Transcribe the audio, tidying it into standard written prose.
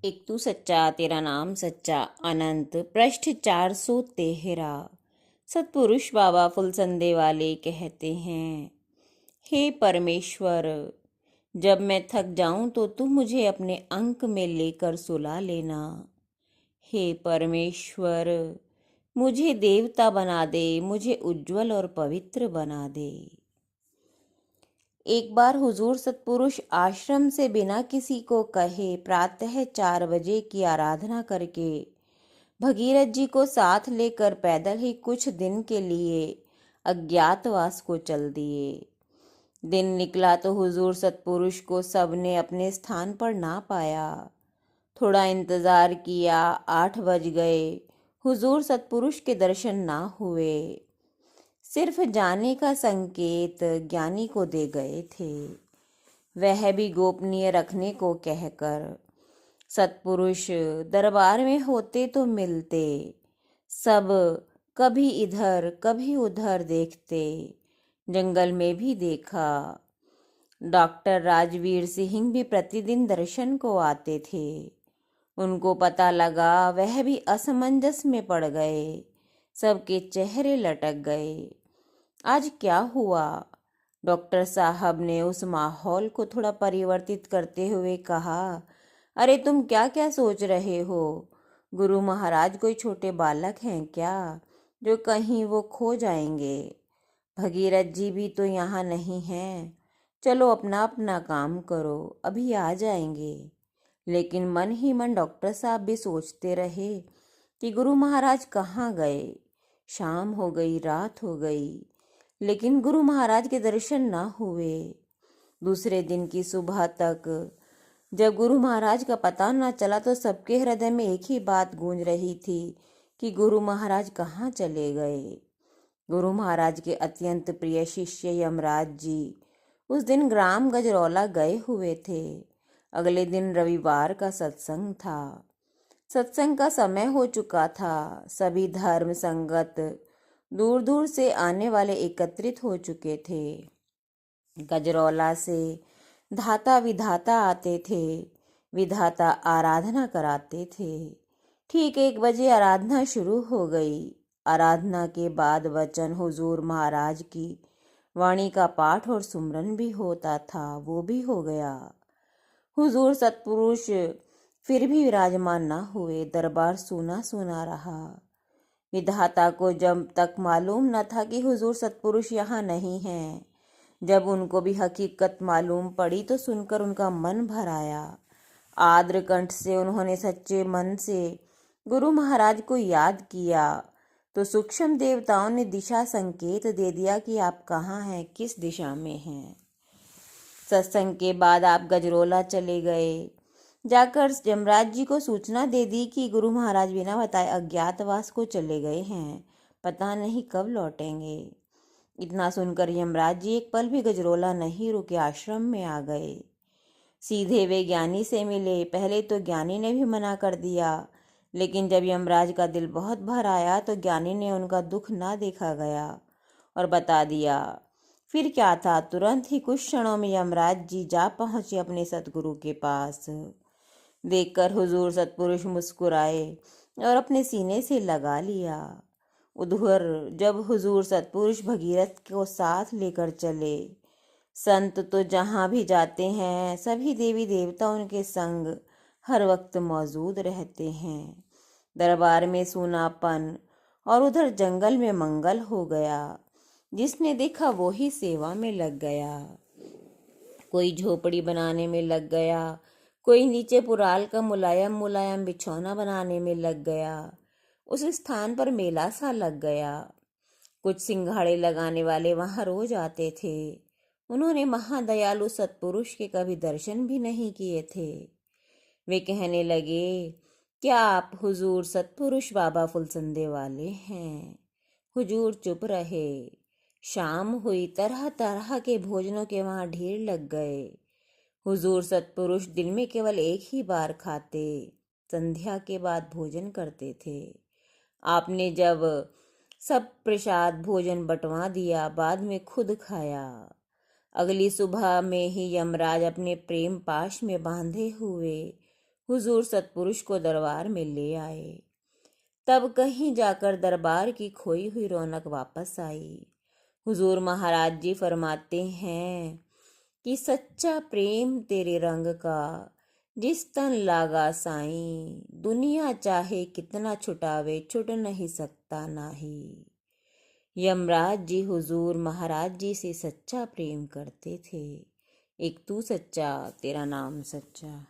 एक तू सच्चा तेरा नाम सच्चा अनंत पृष्ठ 413। सतपुरुष बाबा फुलसंदे वाले कहते हैं, हे परमेश्वर, जब मैं थक जाऊं तो तू मुझे अपने अंक में लेकर सुला लेना। हे परमेश्वर, मुझे देवता बना दे, मुझे उज्जवल और पवित्र बना दे। एक बार हुजूर सतपुरुष आश्रम से बिना किसी को कहे प्रातः 4 बजे की आराधना करके भगीरथ जी को साथ लेकर पैदल ही कुछ दिन के लिए अज्ञातवास को चल दिए। दिन निकला तो हुजूर सतपुरुष को सबने अपने स्थान पर ना पाया। थोड़ा इंतजार किया, 8 बज गए, हुजूर सतपुरुष के दर्शन ना हुए। सिर्फ जाने का संकेत ज्ञानी को दे गए थे, वह भी गोपनीय रखने को कहकर। सतपुरुष दरबार में होते तो मिलते, सब कभी इधर कभी उधर देखते। जंगल में भी देखा, डॉक्टर राजवीर सिंह भी प्रतिदिन दर्शन को आते थे। उनको पता लगा, वह भी असमंजस में पड़ गए, सबके चेहरे लटक गए। आज क्या हुआ? डॉक्टर साहब ने उस माहौल को थोड़ा परिवर्तित करते हुए कहा, अरे तुम क्या क्या सोच रहे हो? गुरु महाराज कोई छोटे बालक हैं क्या जो कहीं वो खो जाएंगे? भगीरथ जी भी तो यहाँ नहीं हैं। चलो अपना अपना काम करो, अभी आ जाएंगे। लेकिन मन ही मन डॉक्टर साहब भी सोचते रहे कि गुरु महाराज कहाँ गए। शाम हो गई, रात हो गई, लेकिन गुरु महाराज के दर्शन ना हुए। दूसरे दिन की सुबह तक जब गुरु महाराज का पता न चला तो सबके हृदय में एक ही बात गूंज रही थी कि गुरु महाराज कहाँ चले गए। गुरु महाराज के अत्यंत प्रिय शिष्य यमराज जी उस दिन ग्राम गजरौला गए हुए थे। अगले दिन रविवार का सत्संग था। सत्संग का समय हो चुका था। सभी धर्म संगत दूर दूर से आने वाले एकत्रित हो चुके थे। गजरौला से धाता विधाता आते थे, विधाता आराधना कराते थे। ठीक 1 बजे आराधना शुरू हो गई। आराधना के बाद वचन हुजूर महाराज की वाणी का पाठ और सुमरन भी होता था, वो भी हो गया। हुजूर सतपुरुष फिर भी विराजमान न हुए। दरबार सूना सूना रहा। विधाता को जब तक मालूम न था कि हुजूर सतपुरुष यहाँ नहीं हैं, जब उनको भी हकीकत मालूम पड़ी तो सुनकर उनका मन भर आया। आर्द्र कंठ से उन्होंने सच्चे मन से गुरु महाराज को याद किया तो सूक्ष्म देवताओं ने दिशा संकेत दे दिया कि आप कहाँ हैं, किस दिशा में हैं। सत्संग के बाद आप गजरौला चले गए। जाकर यमराज जी को सूचना दे दी कि गुरु महाराज बिना बताए अज्ञातवास को चले गए हैं, पता नहीं कब लौटेंगे। इतना सुनकर यमराज जी एक पल भी गजरौला नहीं रुके, आश्रम में आ गए। सीधे वे ज्ञानी से मिले। पहले तो ज्ञानी ने भी मना कर दिया, लेकिन जब यमराज का दिल बहुत भर आया तो ज्ञानी ने उनका दुख ना देखा गया और बता दिया। फिर क्या था, तुरंत ही कुछ क्षणों में यमराज जी जा पहुंचे अपने सतगुरु के पास। देखकर हुजूर सतपुरुष मुस्कुराए और अपने सीने से लगा लिया। उधर जब हुजूर सतपुरुष भगीरथ को साथ लेकर चले, संत तो जहाँ भी जाते हैं सभी देवी देवता उनके संग हर वक्त मौजूद रहते हैं। दरबार में सूनापन और उधर जंगल में मंगल हो गया। जिसने देखा वो ही सेवा में लग गया। कोई झोपड़ी बनाने में लग गया, कोई नीचे पुराल का मुलायम मुलायम बिछौना बनाने में लग गया। उस स्थान पर मेला सा लग गया। कुछ सिंघाड़े लगाने वाले वहां रोज आते थे। उन्होंने महादयालु सतपुरुष के कभी दर्शन भी नहीं किए थे। वे कहने लगे, क्या आप हुजूर सतपुरुष बाबा फुलसंदे वाले हैं? हुजूर चुप रहे। शाम हुई, तरह तरह के भोजनों के वहां ढेर लग गए। हुजूर सतपुरुष दिन में केवल एक ही बार खाते, संध्या के बाद भोजन करते थे। आपने जब सब प्रसाद भोजन बंटवा दिया, बाद में खुद खाया। अगली सुबह में ही यमराज अपने प्रेम पाश में बांधे हुए हुजूर सतपुरुष को दरबार में ले आए। तब कहीं जाकर दरबार की खोई हुई रौनक वापस आई। हुजूर महाराज जी फरमाते हैं कि सच्चा प्रेम तेरे रंग का जिस तन लागा साईं, दुनिया चाहे कितना छुटावे छुट नहीं सकता नाही। यमराज जी हुजूर महाराज जी से सच्चा प्रेम करते थे। एक तू सच्चा, तेरा नाम सच्चा।